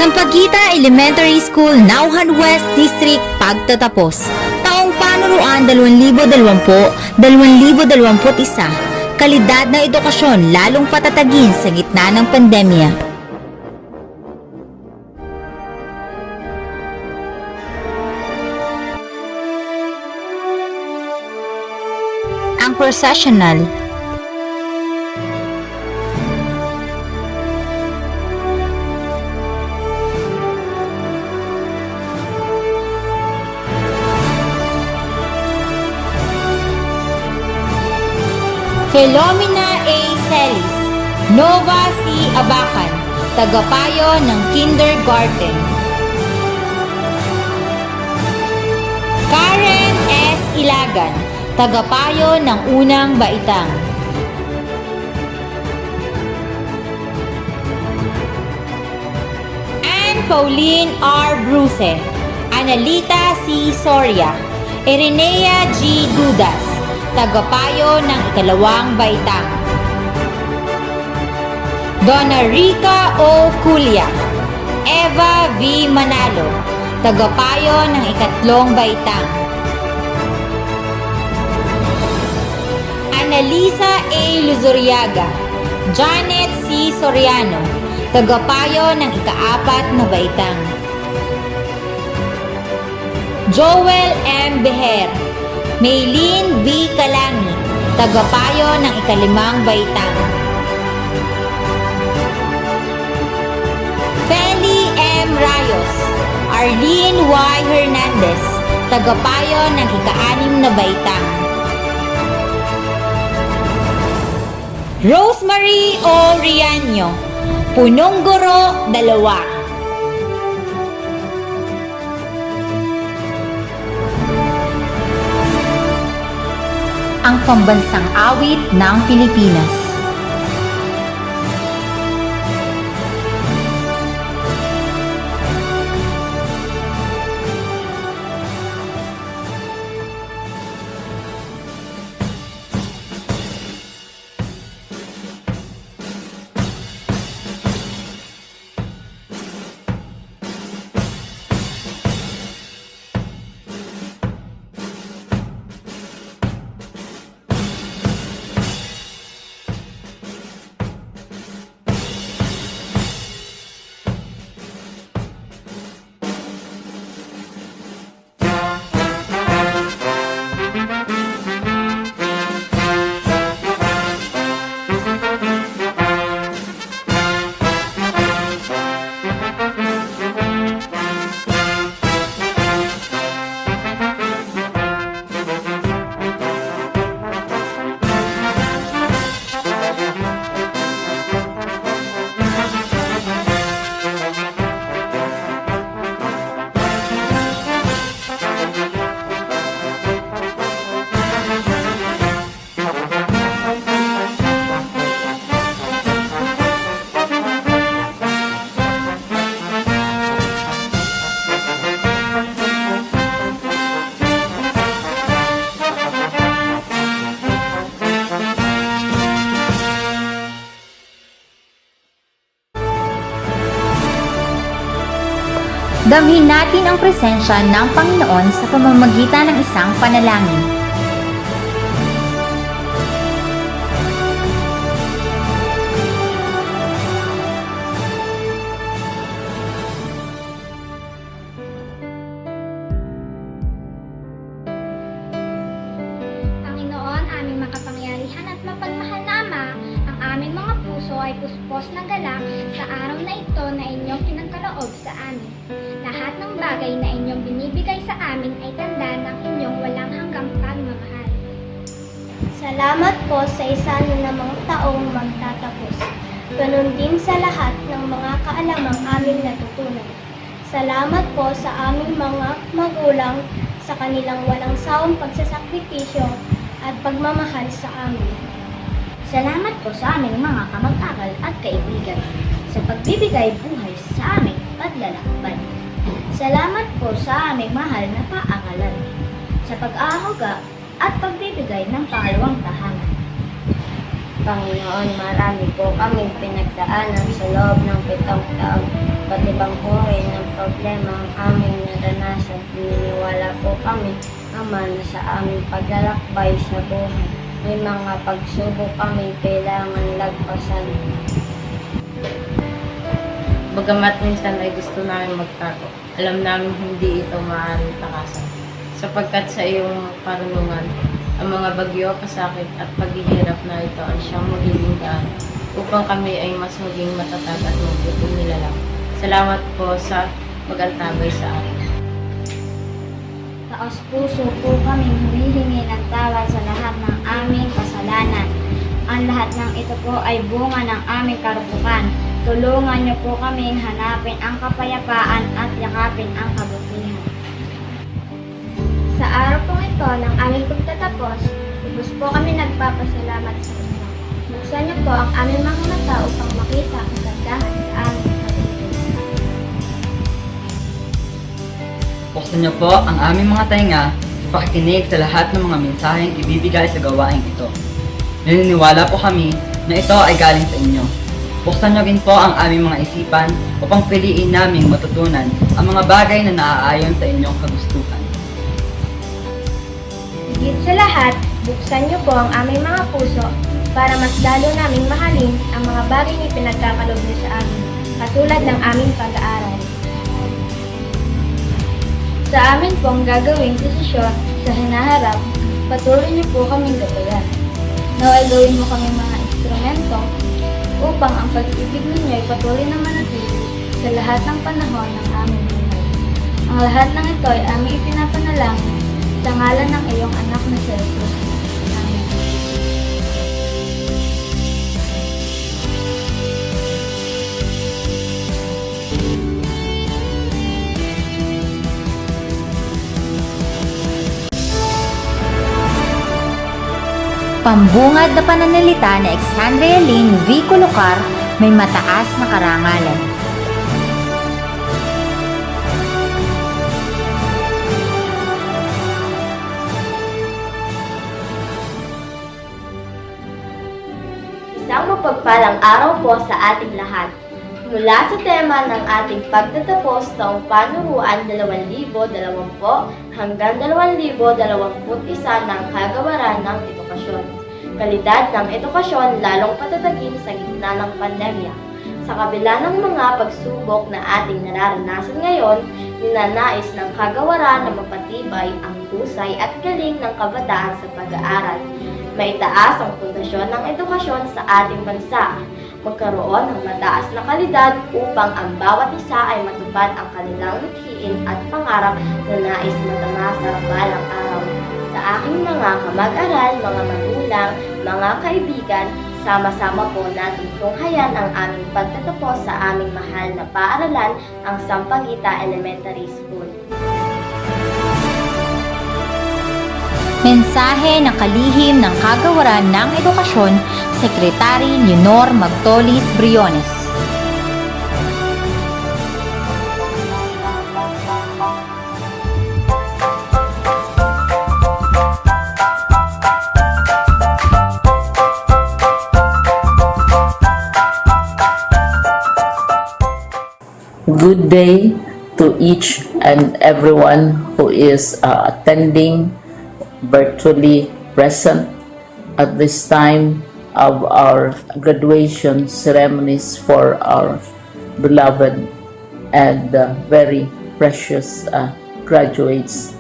Sampaguita Elementary School, Naujan West District, pagtatapos. Taong panuruan 2020-2021. Kalidad ng edukasyon lalong patatagin sa gitna ng pandemya. Ang processional. Philomena A. Celis, Nova C. Abacan, tagapayo ng kindergarten. Karen S. Ilagan, tagapayo ng unang baitang. Anne Pauline R. Bruce, Analita C. Soria, Irenea G. Dudas, tagapayo ng ikalawang baitang. Donna Rica O. Culia, Eva V. Manalo, tagapayo ng ikatlong baitang. Annalisa A. Luzuriaga, Janet C. Soriano, tagapayo ng ikaapat na baitang. Joel M. Beher, Maylene B. Kalangi, tagapayo ng ikalimang baitang. Feli M. Rayos, Arlene Y. Hernandez, tagapayo ng ika-6 na baitang. Rosemary O. Riaño, Punong Guro, 2. Ang pambansang awit ng Pilipinas. Damhin natin ang presensya ng Panginoon sa pamamagitan ng isang panalangin. Panginoon, aming makapangyarihan at mapagmahal na Ama, ang aming mga puso ay puspos ng galak sa araw na ito na inyong pinagkaloob sa amin. Lahat ng bagay na inyong binibigay sa amin ay tanda ng inyong walang hanggang pagmamahal. Salamat po sa isa na namang taong magtatapos. Ganun din sa lahat ng mga kaalamang aming natutunan. Salamat po sa aming mga magulang sa kanilang walang sawang pagsasakripisyo at pagmamahal sa amin. Salamat po sa aming mga kamag-aral at kaibigan sa pagbibigay buhay sa aming paglalakbay. Salamat po sa aming mahal na paaralan sa pag-aaruga at pagbibigay ng pangalawang tahanan. Panginoon, marami po kaming pinagdaanan sa loob ng 7 taon. Ba't ibang uri ng problema ang aming naranasan? Naniniwala po kami, Ama, na sa aming paglalakbay sa buhay, may mga pagsubok kami kailangan lagpasan. Bagamat minsan ay gusto namin magtago, alam namin hindi ito maaaring takasan. Sapagkat sa iyong karunungan, ang mga bagyo, kasakit at paghihirap na ito ay siyang magiging daan upang kami ay mas maging matatag at mabuting nilalang. Salamat po sa mag-antabay sa amin. Taos puso po kaming humihingi ng tawad sa lahat ng aming kasalanan. Ang lahat ng ito po ay bunga ng aming karupukan. Tulungan niyo po kaming hanapin ang kapayapaan at yakapin ang kabutihan. Sa araw pong ito ng aming pagtatapos, lubos po kami nagpapasalamat sa inyo. Buksan niyo po ang aming mga mata upang makita ang kagandahan sa aming paligid. Buksan niyo po ang aming mga tainga sa pakikinig sa lahat ng mga mensaheng ibibigay sa gawaing ito. Naniniwala po kami na ito ay galing sa inyo. Buksan niyo rin po ang aming mga isipan upang piliin naming matutunan ang mga bagay na naaayon sa inyong kagustuhan. Higit sa lahat, buksan niyo po ang aming mga puso para mas lalo naming mahalin ang mga bagay na pinagkakalob niyo sa amin, katulad ng aming pag-aaral. Sa amin pong gagawing desisyon sa hinaharap, patuloy niyo po kaming gabayan. Naway gawin mo kami mga instrumento upang ang pag-ibig ninyo ay patuloy na manatili sa lahat ng panahon ng aming buhay. Ang lahat ng ito ay aming ipinapanalangin sa ngalan ng iyong anak na si Jesus. Amen. Pambungad na pananalita ni Alexandria Lynn V. Colocar may mataas na karangalan. Isang mapagpalang araw po sa ating lahat. Mula sa tema ng ating pagtatapos taong panuruan 2020 hanggang 2021 ng kagawaran ng edukasyon. Kalidad ng edukasyon lalong patatagin sa gitna ng pandemya. Sa kabila ng mga pagsubok na ating nararanasan ngayon, ninanais ng kagawaran na mapatibay ang husay at galing ng kabataan sa pag-aaral. Maitaas ang pundasyon ng edukasyon sa ating bansa. Magkaroon ng mataas na kalidad upang ang bawat isa ay matupad ang kanilang mithiin at pangarap na nais matamasa balang araw. Sa aking mga kamag-aral, mga magulang, mga kaibigan, sama-sama po natin tunghayan ang aming pagtatapos sa aming mahal na paaralan, ang Sampaguita Elementary School. Mensahe ng kalihim ng kagawaran ng edukasyon, Sekretary Leonor Magtolis Briones. Good day to each and everyone who is attending virtually present at this time of our graduation ceremonies for our beloved and very precious graduates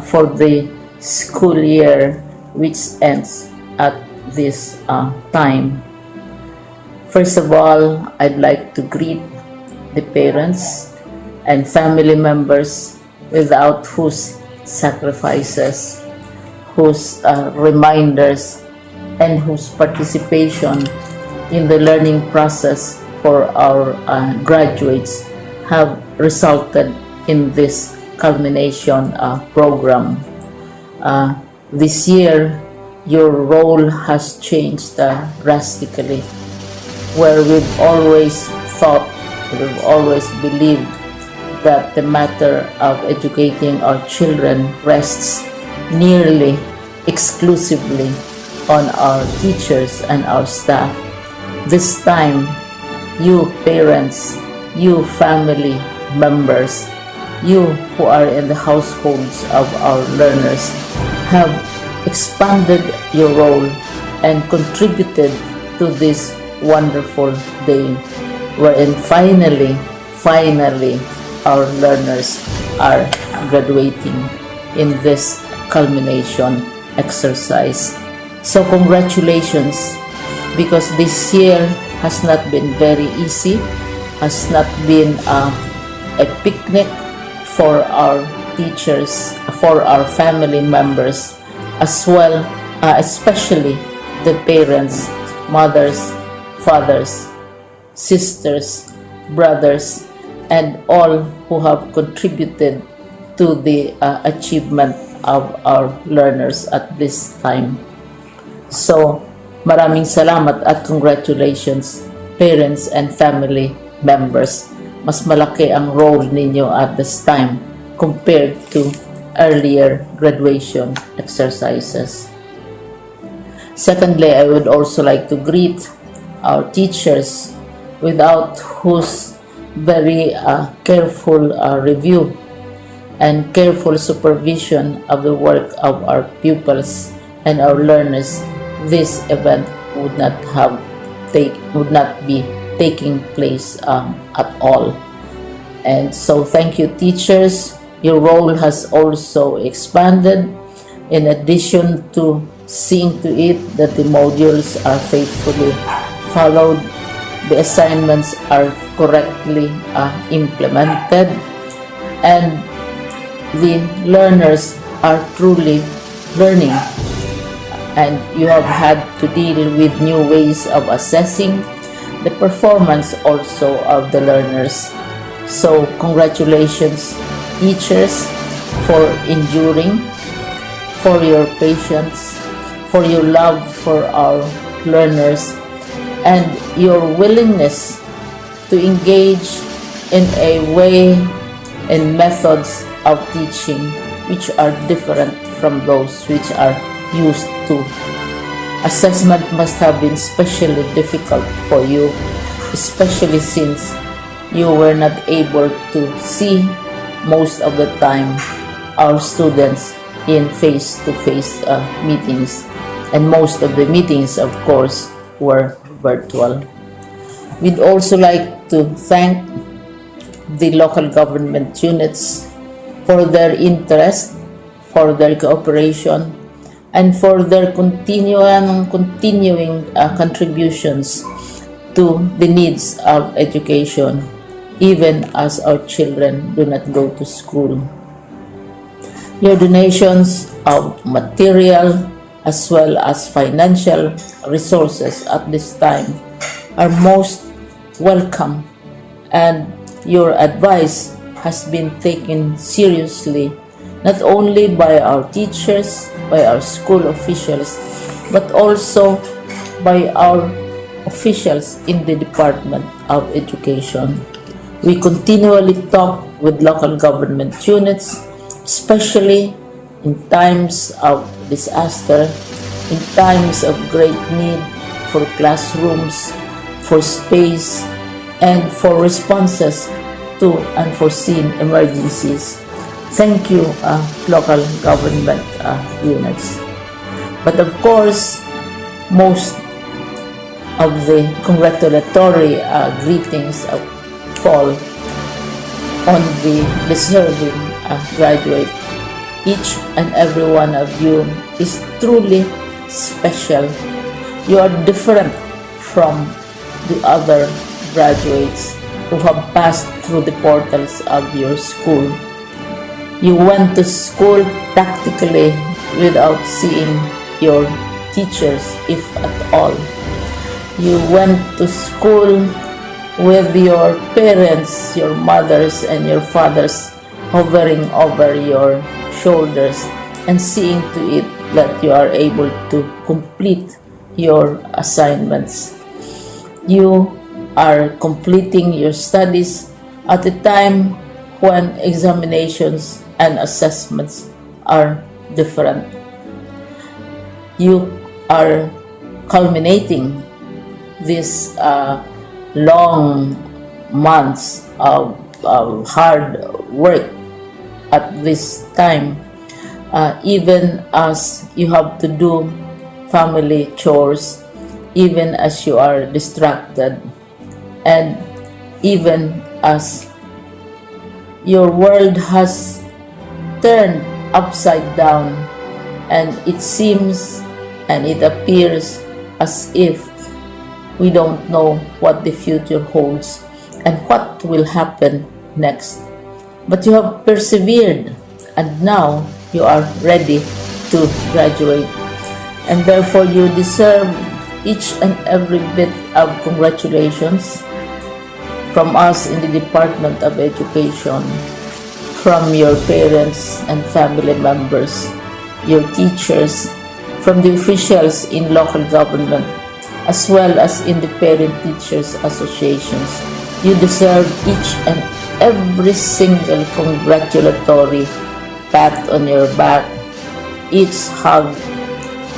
for the school year which ends at this time. First of all, I'd like to greet the parents and family members without whose sacrifices, whose reminders, and whose participation in the learning process for our graduates have resulted in this culmination program. This year, your role has changed drastically, where we've always thought, we've always believed that the matter of educating our children rests nearly exclusively on our teachers and our staff. This time, you parents, you family members, you who are in the households of our learners have expanded your role and contributed to this wonderful day wherein finally our learners are graduating in this culmination exercise. So congratulations, because this year has not been very easy, has not been a picnic for our teachers, for our family members, as well, especially the parents, mothers, fathers, sisters, brothers, and all who have contributed to the achievement of our learners at this time. So, maraming salamat at congratulations, parents and family members. Mas malaki ang role ninyo at this time compared to earlier graduation exercises. Secondly, I would also like to greet our teachers, without whose very careful review and careful supervision of the work of our pupils and our learners, this event would not be taking place at all. And so thank you, teachers. Your role has also expanded. In addition to seeing to it that the modules are faithfully followed, the assignments are correctly implemented, and the learners are truly learning, and you have had to deal with new ways of assessing the performance also of the learners. So congratulations, teachers, for enduring, for your patience, for your love for our learners, and your willingness to engage in a way and methods of teaching which are different from those which are used to. Assessment must have been especially difficult for you, especially since you were not able to see most of the time our students in face-to-face meetings, and most of the meetings, of course, were virtual. We'd also like to thank the local government units for their interest, for their cooperation, and for their continuing contributions to the needs of education, even as our children do not go to school. Your donations of material as well as financial resources at this time are most welcome, and your advice has been taken seriously not only by our teachers, by our school officials, but also by our officials in the Department of Education. We continually talk with local government units, especially in times of disaster, in times of great need for classrooms, for space, and for responses to unforeseen emergencies. Thank you, local government units. But of course, most of the congratulatory greetings fall on the deserving graduate. Each and every one of you is truly special. You are different from the other graduates who have passed through the portals of your school. You went to school practically without seeing your teachers, if at all. You went to school with your parents, your mothers and your fathers hovering over your shoulders and seeing to it that you are able to complete your assignments. You are completing your studies at a time when examinations and assessments are different. You are culminating these long months of hard work at this time, even as you have to do family chores, even as you are distracted, and even as your world has turned upside down, and it seems and it appears as if we don't know what the future holds and what will happen next. But you have persevered, and now you are ready to graduate, and therefore you deserve each and every bit of congratulations from us in the Department of Education, from your parents and family members, your teachers, from the officials in local government, as well as in the Parent Teachers Associations. You deserve each and every single congratulatory pat on your back, each hug,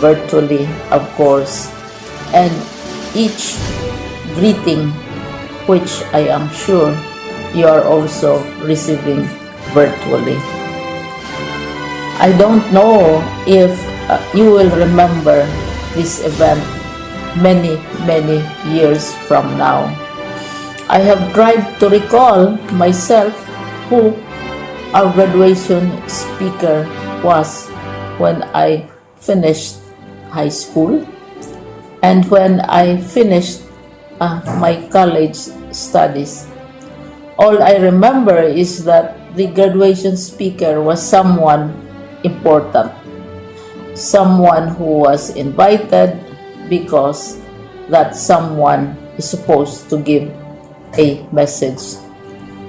virtually of course, and each greeting, which I am sure you are also receiving virtually. I don't know if you will remember this event many years from now. I have tried to recall myself who our graduation speaker was when I finished high school and when I finished my college studies. All I remember is that the graduation speaker was someone important, someone who was invited because that someone is supposed to give a message.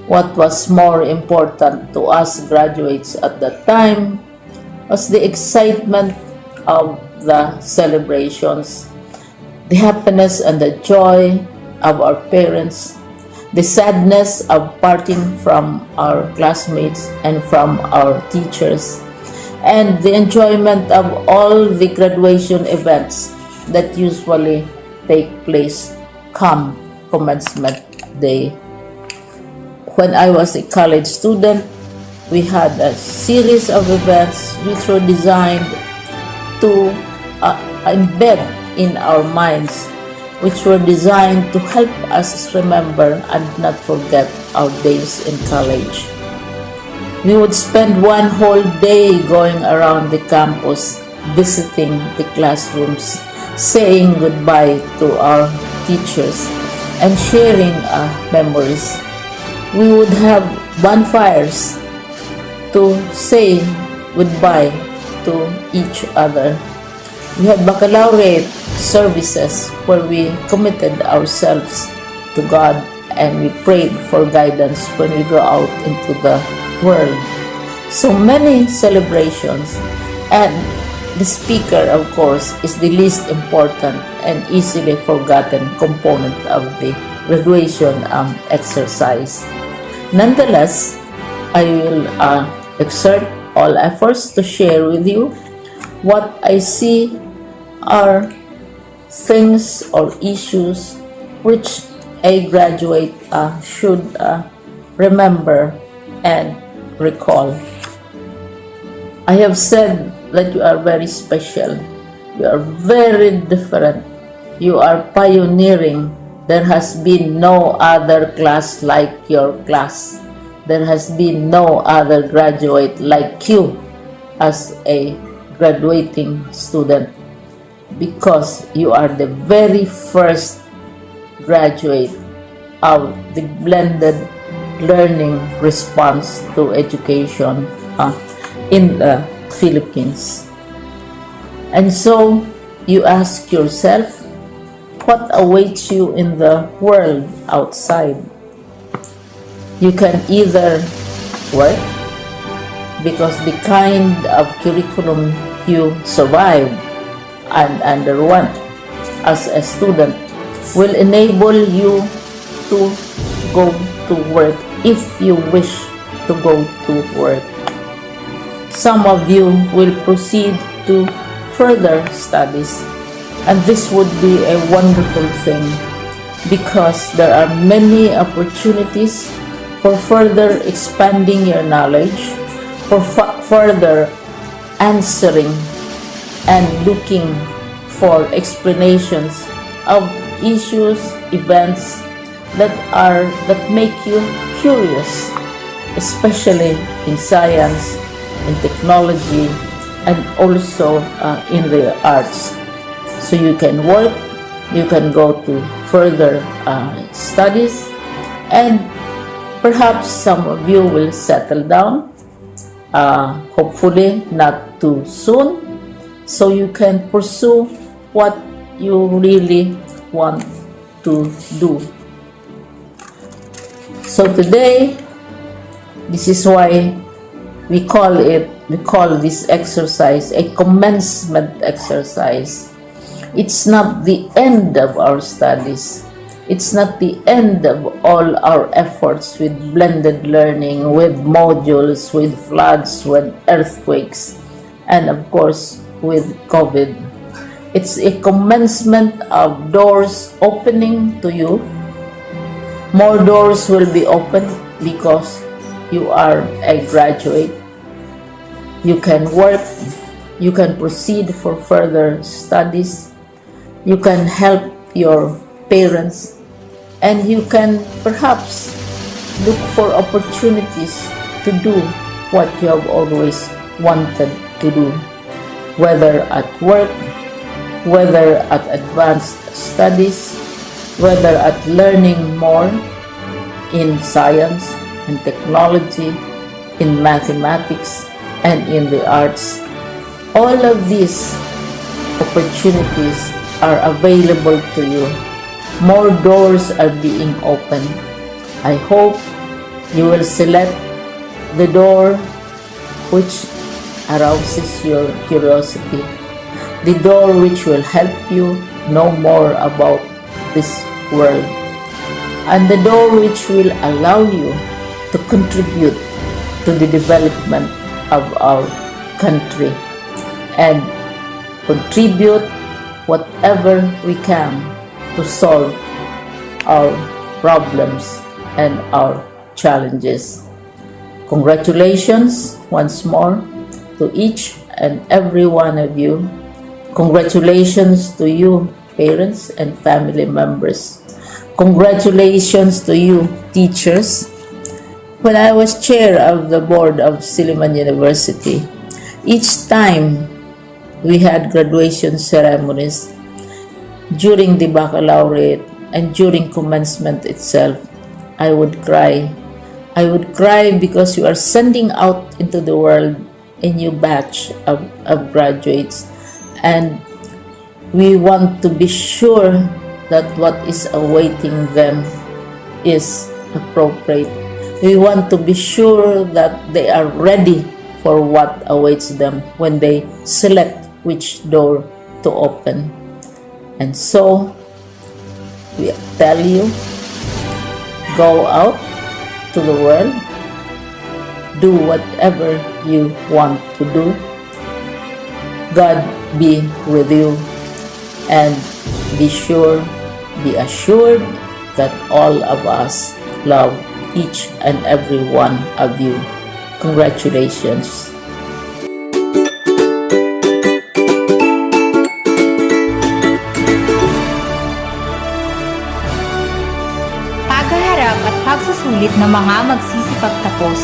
What was more important to us graduates at that time was the excitement of the celebrations, the happiness and the joy of our parents, the sadness of parting from our classmates and from our teachers, and the enjoyment of all the graduation events that usually take place come commencement day. When I was a college student, we had a series of events which were designed to embed in our minds, which were designed to help us remember and not forget our days in college. We would spend one whole day going around the campus, visiting the classrooms, saying goodbye to our teachers, and sharing memories. We would have bonfires to say goodbye to each other. We had baccalaureate services where we committed ourselves to God and we prayed for guidance when we go out into the world. So many celebrations, and the speaker, of course, is the least important and easily forgotten component of the graduation exercise. Nonetheless, I will exert all efforts to share with you what I see are things or issues which a graduate should remember and recall. I have said that you are very special. You are very different. You are pioneering. There has been no other class like your class. There has been no other graduate like you as a graduating student, because you are the very first graduate of the blended learning response to education in the Philippines. And so you ask yourself, what awaits you in the world outside? You can either work, because the kind of curriculum you survive and underwent as a student will enable you to go to work if you wish to go to work. Some of you will proceed to further studies, And this would be a wonderful thing because there are many opportunities for further expanding your knowledge, for further answering and looking for explanations of issues, events that make you curious, especially in science, in technology, and also in the arts. So you can work, you can go to further studies, and perhaps some of you will settle down, hopefully not too soon, so you can pursue what you really want to do. So today, this is why we call this exercise a commencement exercise. It's not the end of our studies. It's not the end of all our efforts with blended learning, with modules, with floods, with earthquakes, and of course with COVID. It's a commencement of doors opening to you. More doors will be opened because you are a graduate. You can work, you can proceed for further studies, you can help your parents, and you can perhaps look for opportunities to do what you have always wanted to do, whether at work, whether at advanced studies, whether at learning more in science and technology, in mathematics, and in the arts. All of these opportunities are available to you. More doors are being opened. I hope you will select the door which arouses your curiosity, the door which will help you know more about this world, and the door which will allow you to contribute to the development of our country and contribute whatever we can to solve our problems and our challenges. Congratulations once more to each and every one of you. Congratulations to you, parents and family members. Congratulations to you, teachers. When I was chair of the board of Silliman University, each time we had graduation ceremonies, during the baccalaureate and during commencement itself, I would cry. I would cry because you are sending out into the world a new batch of graduates, and we want to be sure that what is awaiting them is appropriate. We want to be sure that they are ready for what awaits them when they select which door to open. And so, we tell you, go out to the world, do whatever you want to do. God be with you, and be assured that all of us love each and every one of you. Congratulations. Paghaharap at pagsusulit ng mga magsisipagtapos.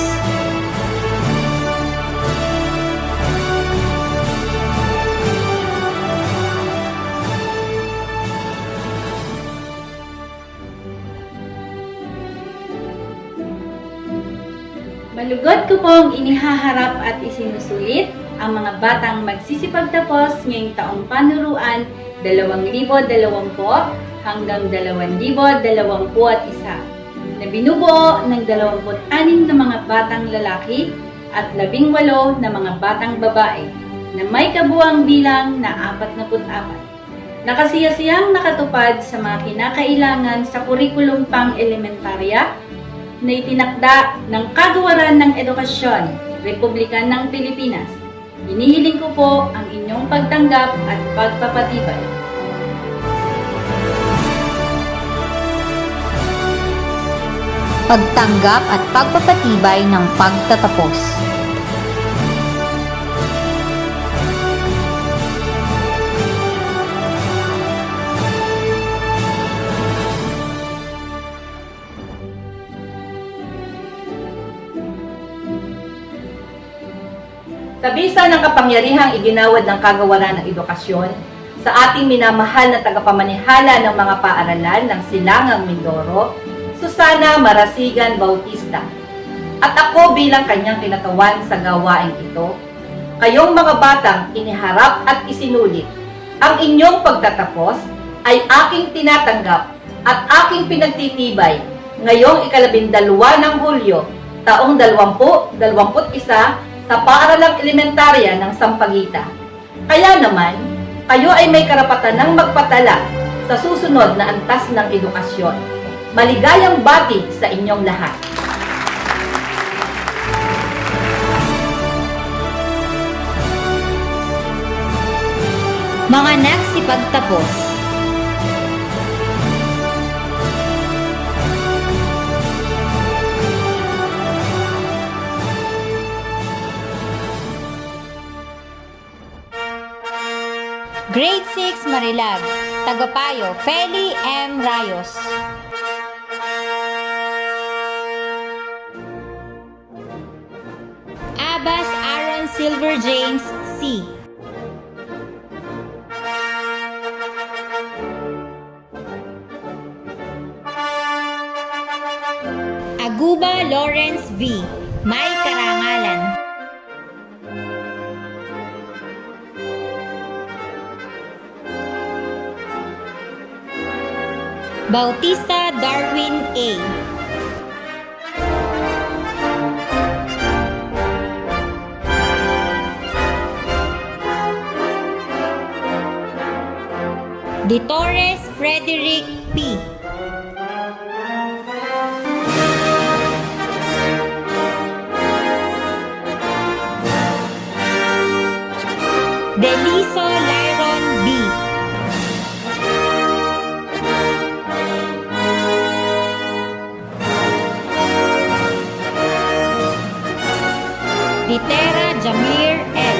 Malugod ko pong inihaharap at isinusulit ang mga batang magsisipagtapos ngayong taong panuruan 2020 hanggang 2021 na binubuo ng 26 na mga batang lalaki at 18 na mga batang babae na may kabuang bilang na 44. Nakasiyasiyang nakatupad sa mga kinakailangan sa kurikulum pang-elementarya na itinakda ng Kagawaran ng Edukasyon, Republika ng Pilipinas. Hinihiling ko po ang inyong pagtanggap at pagpapatibay. pagtanggap at pagpapatibay ng pagtatapos. Sa bisa ng kapangyarihang iginawad ng kagawaran ng edukasyon, sa ating minamahal na tagapamanihala ng mga paaralan ng Silangang Mindoro, Susana Marasigan Bautista, at ako bilang kanyang kinatawan sa gawaing ito, kayong mga batang iniharap at isinulit, ang inyong pagtatapos ay aking tinatanggap at aking pinagtitibay ngayong 12 ng Hulyo, taong 2021 sa paaralang elementarya ng Sampaguita. Kaya naman, kayo ay may karapatan ng magpatala sa susunod na antas ng edukasyon. Maligayang bati sa inyong lahat. Mga nagsipagtapos. Grade 6 Marilag, Tagapayo, Feli M. Rayos. Abbas Aaron Silver James C. Aguba Lawrence V. May karangalan. Bautista Darwin A. De Torres Frederick P. Deliso Lyron B. Litera Jamir L.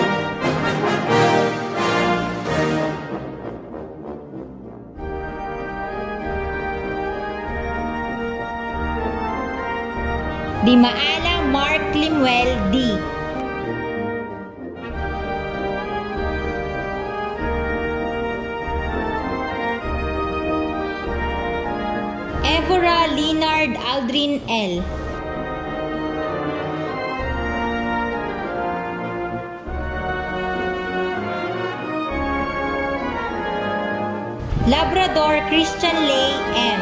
Di Maala Mark Limuel D. Evora Leonard Aldrin L. Labrador Christian Lay M.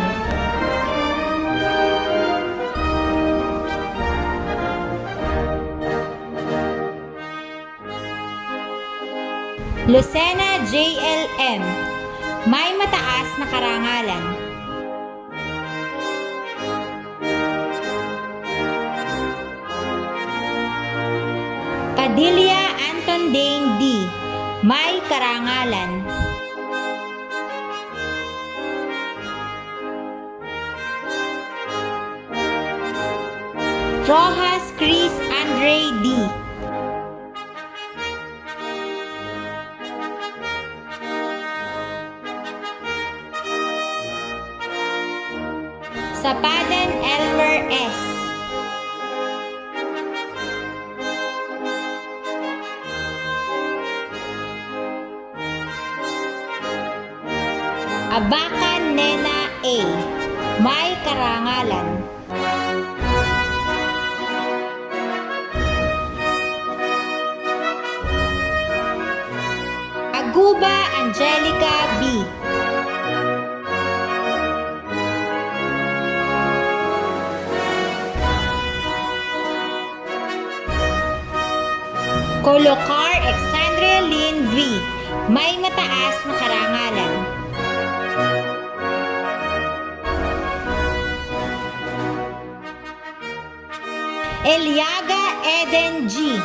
Lucena JLM. May mataas na karangalan. Padilla Anton Dane D. May karangalan. Rojas Chris Andre D. Sapadan Elmer S. Abakan Nena A. May karangalan. Aguba Angelica B. Colocar Alexandria Lynn V. May mataas na karangalan. Eliaga Eden G.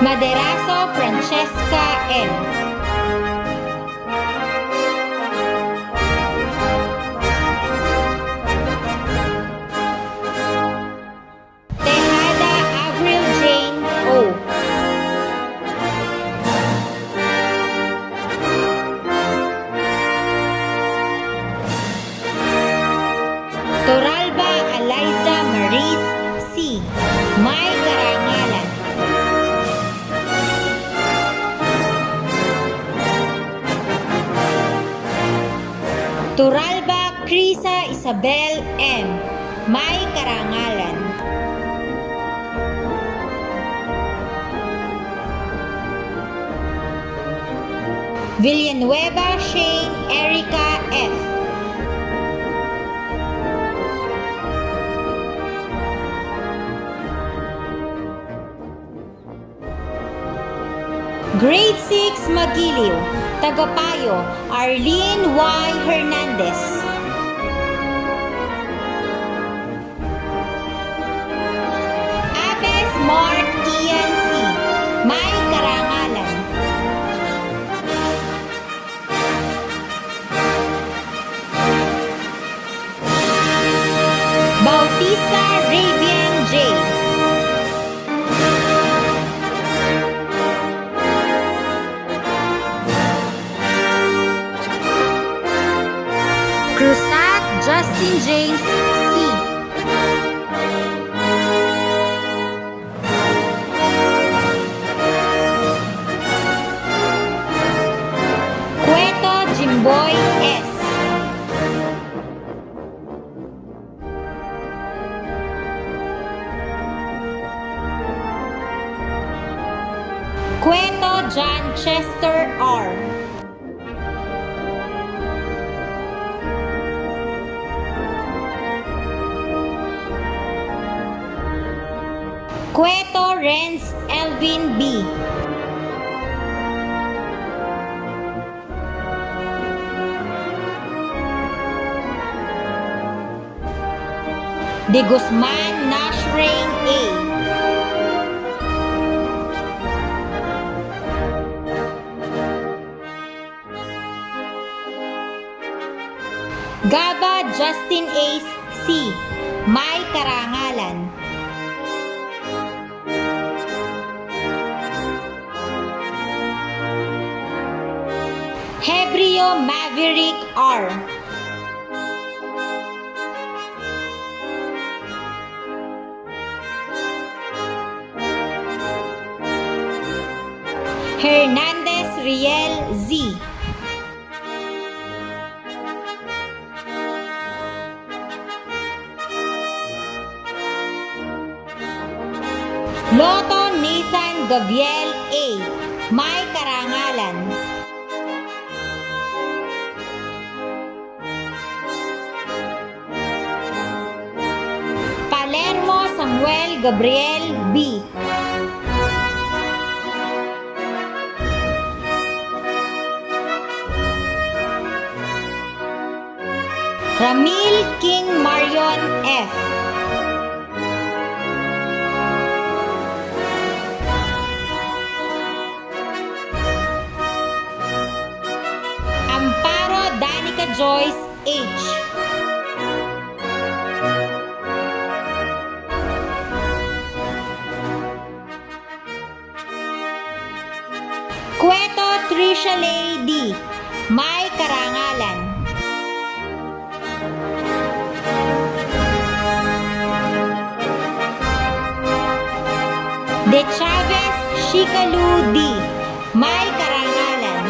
Maderazo Francesca M. Tejada Avril Jane O. Toralba Eliza Maris C. May karangalan. Toralba Crisa Isabel M. May karangalan. Villanueva Shane Erica F. Grade 6 Magiliw, Tagapayo, Arlene Y. Hernandez. Abes Mark Ian C. May karangalan. Bautista Ravian J. Cruzat Justin James C. Cueto Jimboy S. Cueto John Chester R. Cueto Renz Elvin B. De Guzman Nash Rain A. Gaba Justin Ace C. May karangalan. Hebrio Maverick R. Hernandez Riel Z. Loto Nathan Gabriel A. May karangalan. Palermo Samuel Gabriel B. Ramil King Marion F. Amparo Danica Joyce H. Cueto Trisha Lady. May karangalan. De Chavez Shikalu D. May karangalan.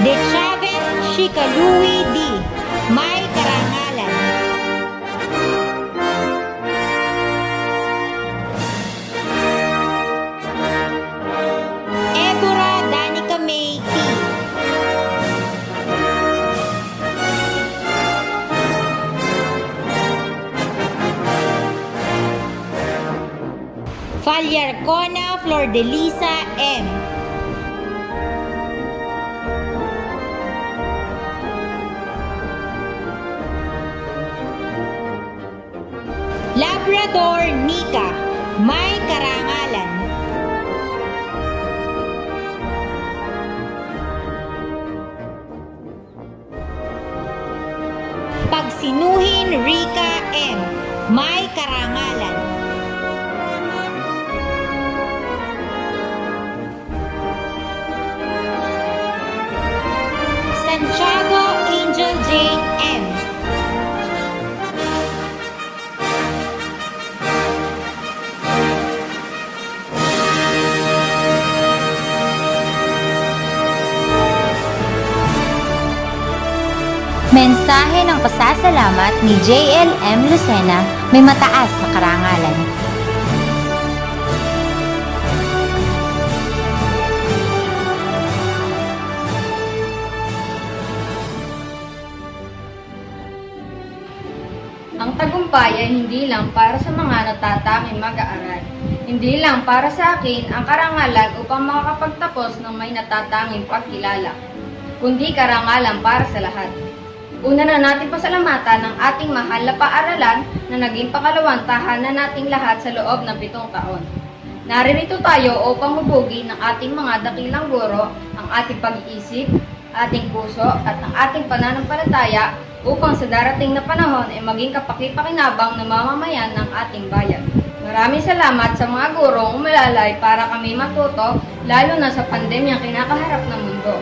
De Chavez Shikalui D. May karangalan. Ebora Danica May T. Falyarcona Flordelisa M. Labrador Nika, may karangalan. Pagsinuhin Rika M, may karangalan. Santiago Angel J M, mensahe ng pasasalamat ni JLM Lucena, may mataas na karangalan. Ang tagumpay ay hindi lang para sa mga natatanging mag-aaral. Hindi lang para sa akin ang karangalan upang makakapagtapos ng may natatanging pagkilala, kundi karangalan para sa lahat. Una na natin pasalamatan ang ating mahal na paaralan na naging pakalawang tahanan nating lahat sa loob ng 7 taon. Naririto tayo upang hubugi ng ating mga dakilang guro ang ating pag-iisip, ating puso at ang ating pananampalataya upang sa darating na panahon ay maging kapaki-pakinabang na mamamayan ng ating bayan. Maraming salamat sa mga gurong umalalay para kami matuto, lalo na sa pandemyang kinakaharap ng mundo.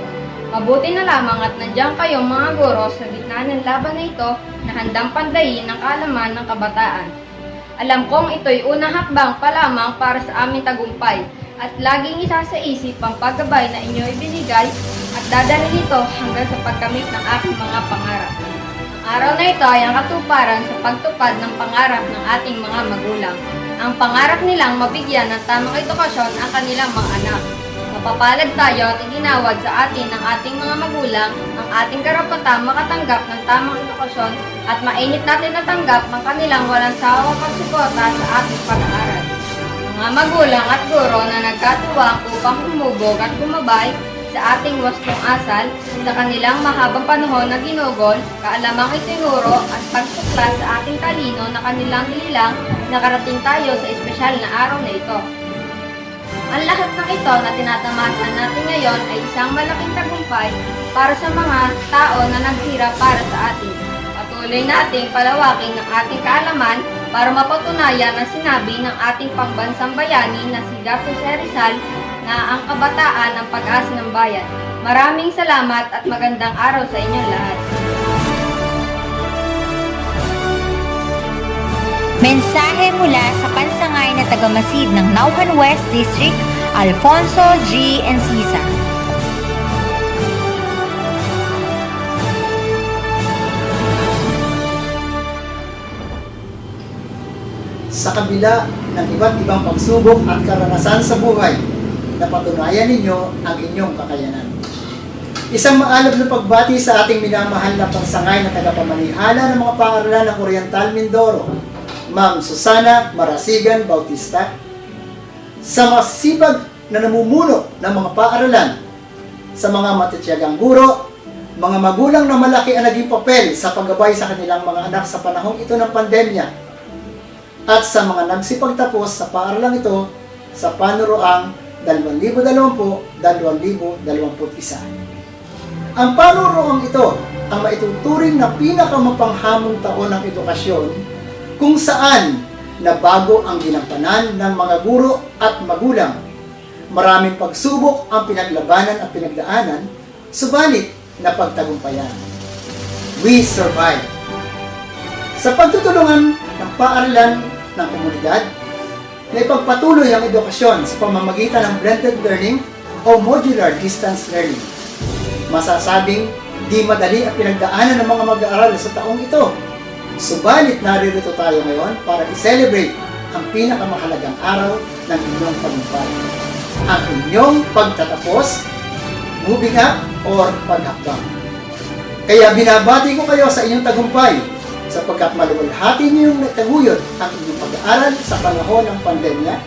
Mabuti na lamang at nandiyan kayong mga guro sa gitna ng laban na ito na handang pandayin ang kaalaman ng kabataan. Alam kong ito'y unang hakbang pa lamang para sa aming tagumpay at laging isa sa isip ang paggabay na inyo ibinigay at dadalhin ito hanggang sa pagkamit ng aking mga pangarap. Ang araw na ito ay ang katuparan sa pagtupad ng pangarap ng ating mga magulang. Ang pangarap nilang mabigyan ng tamang edukasyon ang kanilang mga anak. Mapapalad tayo at iginawad sa atin ng ating mga magulang ang ating karapatang makatanggap ng tamang edukasyon at mainit natin natanggap ang kanilang walang sawang pagsuporta sa ating pag-aaral. Mga magulang at guro na nagkatuwang upang humubog at gumabay sa ating wastong asal sa kanilang mahabang panahon na ginugol, kaalamang itinuro at pagtuklas sa ating talino na kanilang nililang, nakarating tayo sa espesyal na araw na ito. Ang lahat ng ito na tinatamasan natin ngayon ay isang malaking tagumpay para sa mga tao na naghirap para sa atin. Patuloy nating palawakin ng ating kaalaman para mapatunayan ang sinabi ng ating pambansang bayani na si Dr. Rizal na ang kabataan ang pag-asa ng bayan. Maraming salamat at magandang araw sa inyong lahat. Mensahe mula sa pansangay na tagamasid ng Naujan West District, Alfonso G. Encisa. Sa kabila ng iba't ibang pagsubok at karanasan sa buhay, napatunayan ninyo ang inyong kakayanan. Isang maalab na pagbati sa ating minamahal na pansangay na tagapamanihala ng mga paaralan ng Orental, Mindoro, Ma'am Susana Marasigan Bautista, sa masibag na namumuno ng mga paaralan, sa mga matitiyagang guro, mga magulang na malaki ang naging papel sa paggabay sa kanilang mga anak sa panahong ito ng pandemya, at sa mga nagsipagtapos sa paaralang ito sa panuroang 2020-2021. Ang panuroang ito ang maituturing na pinakamapanghamong taon ng edukasyon kung saan nabago ang ginampanan ng mga guro at magulang. Maraming pagsubok ang pinaglabanan at pinagdaanan, subalit napagtagumpayan. We survived. Sa pagtutulungan ng paaralan ng komunidad, na ipagpatuloy ang edukasyon sa pamamagitan ng blended learning o modular distance learning. Masasabing di madali ang pinagdaanan ng mga mag-aaral sa taong ito. Subalit naririto tayo ngayon para i-celebrate ang pinakamahalagang araw ng inyong tagumpay. Ang inyong pagtatapos, moving up, or paghakbang. Kaya binabati ko kayo sa inyong tagumpay sapagkat maluwalhati niyong nataguyod ang inyong pag-aaral sa panahon ng pandemya,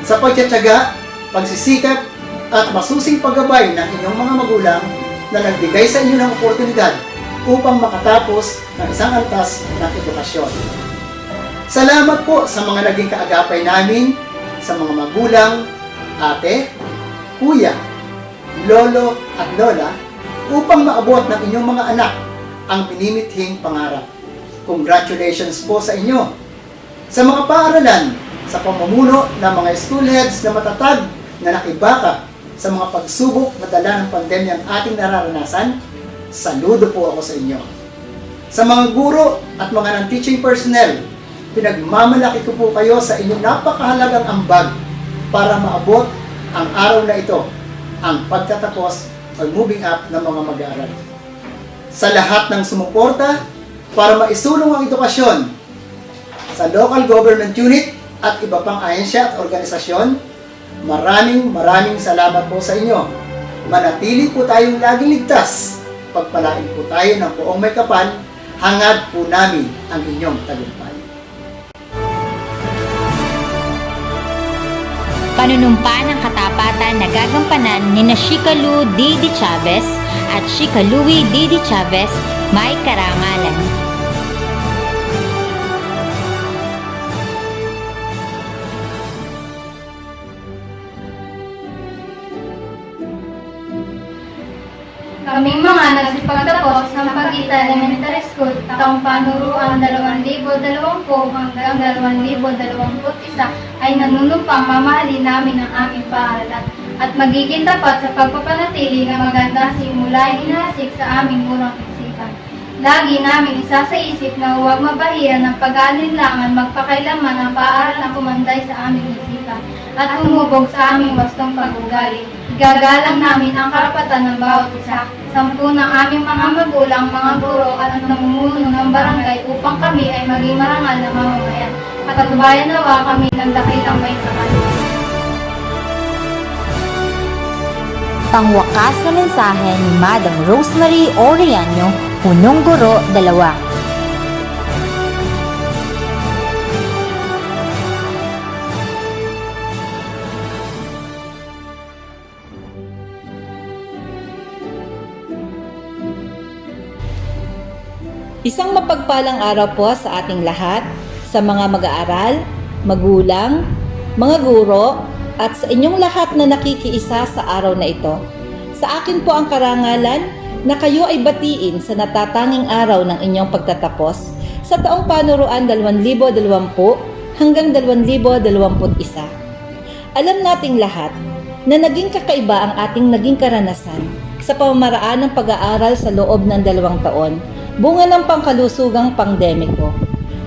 sa pagtsatsaga, pagsisikap, at masusing paggabay ng inyong mga magulang na nagbigay sa inyo ng oportunidad upang makatapos ng isang antas ng edukasyon. Salamat po sa mga naging kaagapay namin, sa mga magulang, ate, kuya, lolo at lola upang maabot ng inyong mga anak ang minimithing pangarap. Congratulations po sa inyo! Sa mga paaralan, sa pamumuno ng mga school heads na matatag na nakibaka sa mga pagsubok na dala ng pandemya ang ating nararanasan, saludo po ako sa inyo. Sa mga guro at mga non-teaching personnel, pinagmamalaki ko po kayo sa inyong napakahalagang ambag para maabot ang araw na ito, ang pagtatapos o moving up ng mga mag-aaral. Sa lahat ng sumuporta para maisulong ang edukasyon sa local government unit at iba pang ahensya at organisasyon, maraming salamat po sa inyo. Manatili po tayong laging ligtas. Pagpalain po tayo ng poong may kapal, hangad po namin ang inyong tagumpay. Panunumpa ng katapatan na gagampanan ni na Shikalu D. Chavez at Shikaluwi D. Chavez may karangalan. Kaming mga nagsipagtapos ng Sampaguita Elementary School taong panuruan 2020 hanggang 2021 ay nanunumpang mamahalin namin ang aming paaralan at magiging tapat sa pagpapanatili ng maganda simula inasik sa aming murang isipan. Lagi namin isasaisip na huwag mabahiran ng pag-aalinlangan magpakailaman ang paaralan kumanday sa aming isipan at humubog sa aming wastong pag-ugali. Igagalang namin ang karapatan ng bawat isa. 10 ng aming mga magulang, mga guro at namumuno ng barangay upang kami ay maging marangal na mamamayan. Patatubayan nawa kami ng dakilang may kapal. Pangwakas na mensahe ni Madam Rosemary Oriano, Punong Guro 2. Isang mapagpalang araw po sa ating lahat, sa mga mag-aaral, magulang, mga guro, at sa inyong lahat na nakikiisa sa araw na ito. Sa akin po ang karangalan na kayo ay batiin sa natatanging araw ng inyong pagtatapos sa taong panuruan 2020 hanggang 2021. Alam nating lahat na naging kakaiba ang ating naging karanasan sa pamamaraan ng pag-aaral sa loob ng 2 taon. Bunga ng pangkalusugang pandemiko.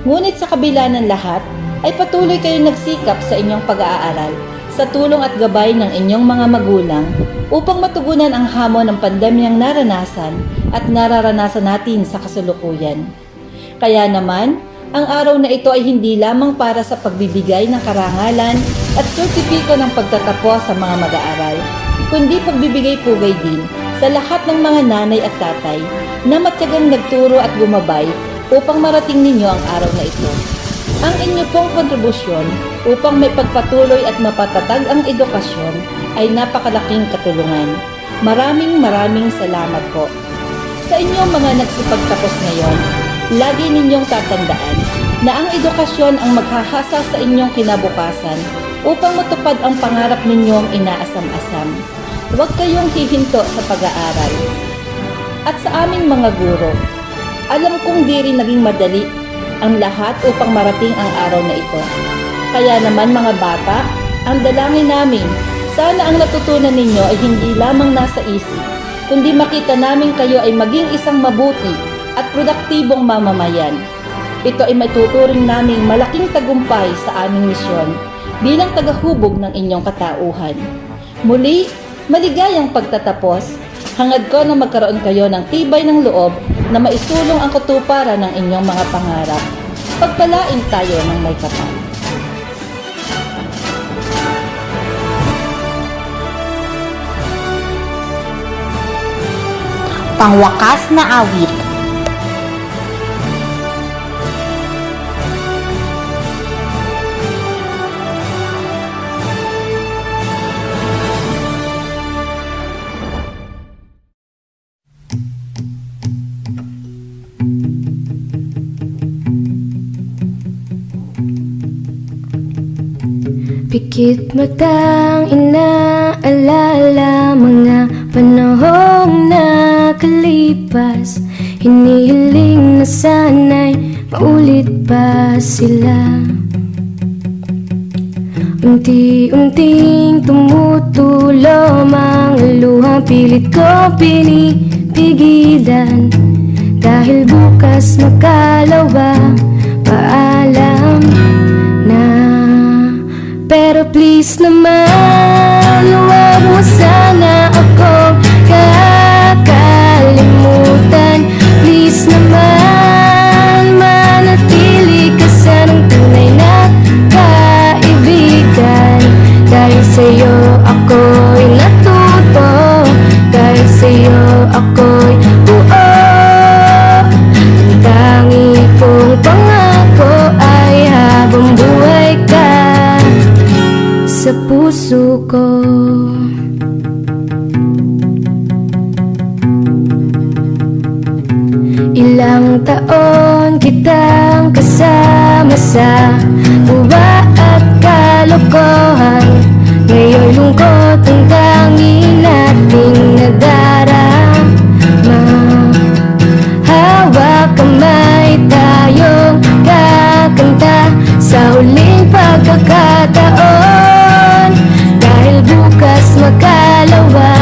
Ngunit sa kabila ng lahat, ay patuloy kayong nagsikap sa inyong pag-aaral sa tulong at gabay ng inyong mga magulang upang matugunan ang hamon ng pandemyang naranasan at nararanasan natin sa kasulukuyan. Kaya naman, ang araw na ito ay hindi lamang para sa pagbibigay ng karangalan at sertipiko ng pagtatapos sa mga mag-aaral, kundi pagbibigay pugay din sa lahat ng mga nanay at tatay na matyagang nagturo at gumabay upang marating ninyo ang araw na ito. Ang inyo pong kontribusyon upang may pagpatuloy at mapatatag ang edukasyon ay napakalaking katulungan. Maraming salamat po. Sa inyong mga nagsipagtapos ngayon, lagi ninyong tatandaan na ang edukasyon ang maghahasa sa inyong kinabukasan upang matupad ang pangarap ninyong inaasam-asam. Huwag kayong hihinto sa pag-aaral. At sa aming mga guro, alam kong di rin naging madali ang lahat upang marating ang araw na ito. Kaya naman mga bata, ang dalangin namin, sana ang natutunan ninyo ay hindi lamang nasa isip, kundi makita namin kayo ay maging isang mabuti at produktibong mamamayan. Ito ay matuturing naming malaking tagumpay sa aming misyon bilang tagahubog ng inyong katauhan. Muli, maligayang pagtatapos. Hangad ko na magkaroon kayo ng tibay ng loob na maisulong ang katuparan ng inyong mga pangarap. Pagpalain tayo ng may kapal. Pangwakas na awit. Pikit matang inaalala mga panahong nakalipas. Hinihiling na sana'y maulit pa sila. Unti-unting tumutulo mga luha, pilit ko pinipigilan. Dahil bukas makalawa, paalam na. Pero please naman, huwag mo sana akong kakalimutan. Please naman, manatili ka sa ng tunay na kaibigan. Dahil sa'yo ako'y natuto, dahil sa'yo ako'y buo. Ang tangi kong pangako ay habang buhay ka sa puso ko. Ilang taon kitang kasama sa buwa at kalokohan. Ngayon'y lungkot ang tangi nating nadarama. Hawak kamay tayong kakanta sa huling pagkakataon. Dahil bukas makalawa,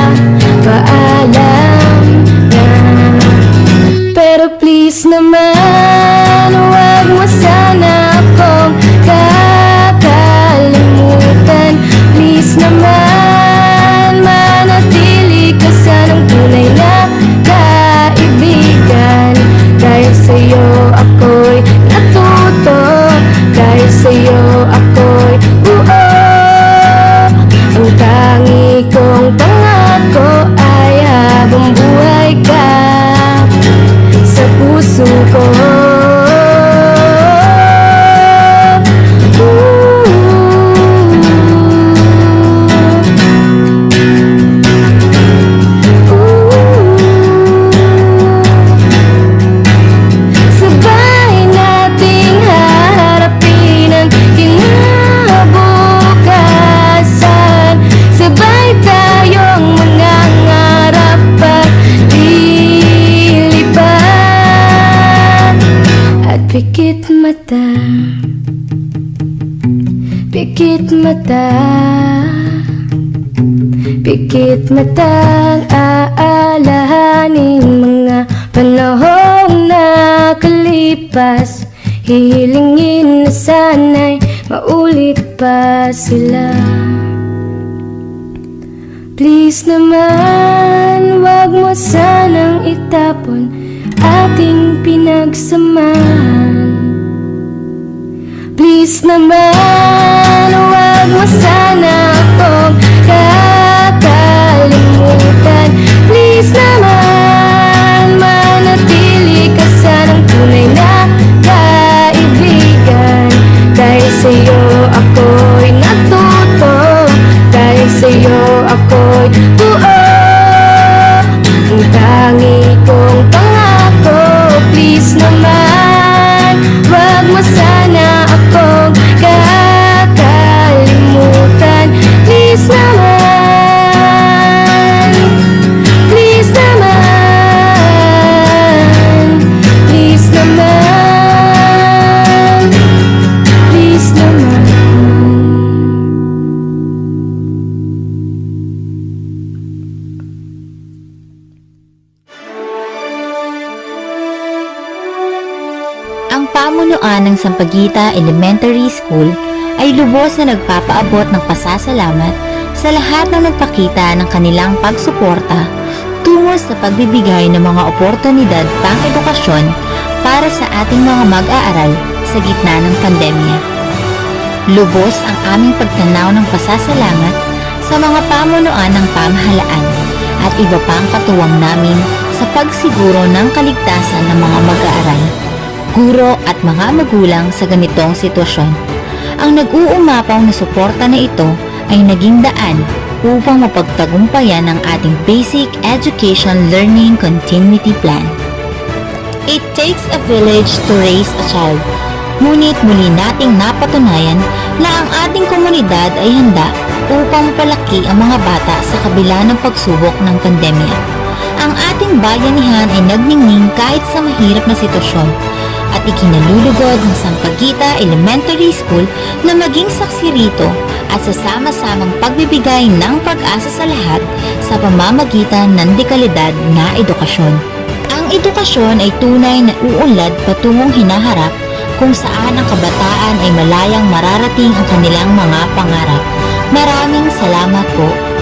paalam na. Pero please naman, huwag mo sana akong kakalimutan. Please naman, manatili ka sa ng tunay na kaibigan. Dahil sa'yo ako'y natuto, dahil sa'yo ako'y buo. Ang tangi kong pangako ay habang buhay ka sa puso ko. Sabay nating haharapin ang kinabukasan. Sabay tayong mangangarap at lilipad. At pikit mata, pikit mata, pikit matang aalahanin mga panahong nakalipas. Hihilingin na sana'y maulit pa sila. Please naman, wag mo sanang itapon ating pinagsamahan. Please naman, wag mo sana akong kakalimutan. Please naman, manatili ka sa ng tunay na kaibigan. Dahil sa'yo ako'y natuto, dahil sa'yo ako'y buo. Ang tangi kong pangako, please naman, wag mo sana akong kakalimutan. Please naman, please naman, please naman, please naman. Ang pamunuan ng Sampaguita Elementary School ay lubos na nagpapaabot ng pasasalamat sa lahat ng nagpakita ng kanilang pagsuporta tungo sa pagbibigay ng mga oportunidad pang-edukasyon para sa ating mga mag-aaral sa gitna ng pandemya. Lubos ang aming pagtanaw ng pasasalamat sa mga pamunuan ng pamahalaan at iba pang katuwang namin sa pagsiguro ng kaligtasan ng mga mag-aaral, guro at mga magulang sa ganitong sitwasyon. Ang nag-uumapaw na suporta na ito ay naging daan upang mapagtagumpayan ang ating Basic Education Learning Continuity Plan. It takes a village to raise a child, ngunit muli nating napatunayan na ang ating komunidad ay handa upang palaki ang mga bata sa kabila ng pagsubok ng pandemya. Ang ating bayanihan ay nagningning kahit sa mahirap na sitwasyon at ikinalulugod ng Sampaguita Elementary School na maging saksi rito at sa sama-samang pagbibigay ng pag-asa sa lahat sa pamamagitan ng dekalidad na edukasyon. Ang edukasyon ay tunay na uunlad patungong hinaharap kung saan ang kabataan ay malayang mararating ang kanilang mga pangarap. Maraming salamat po.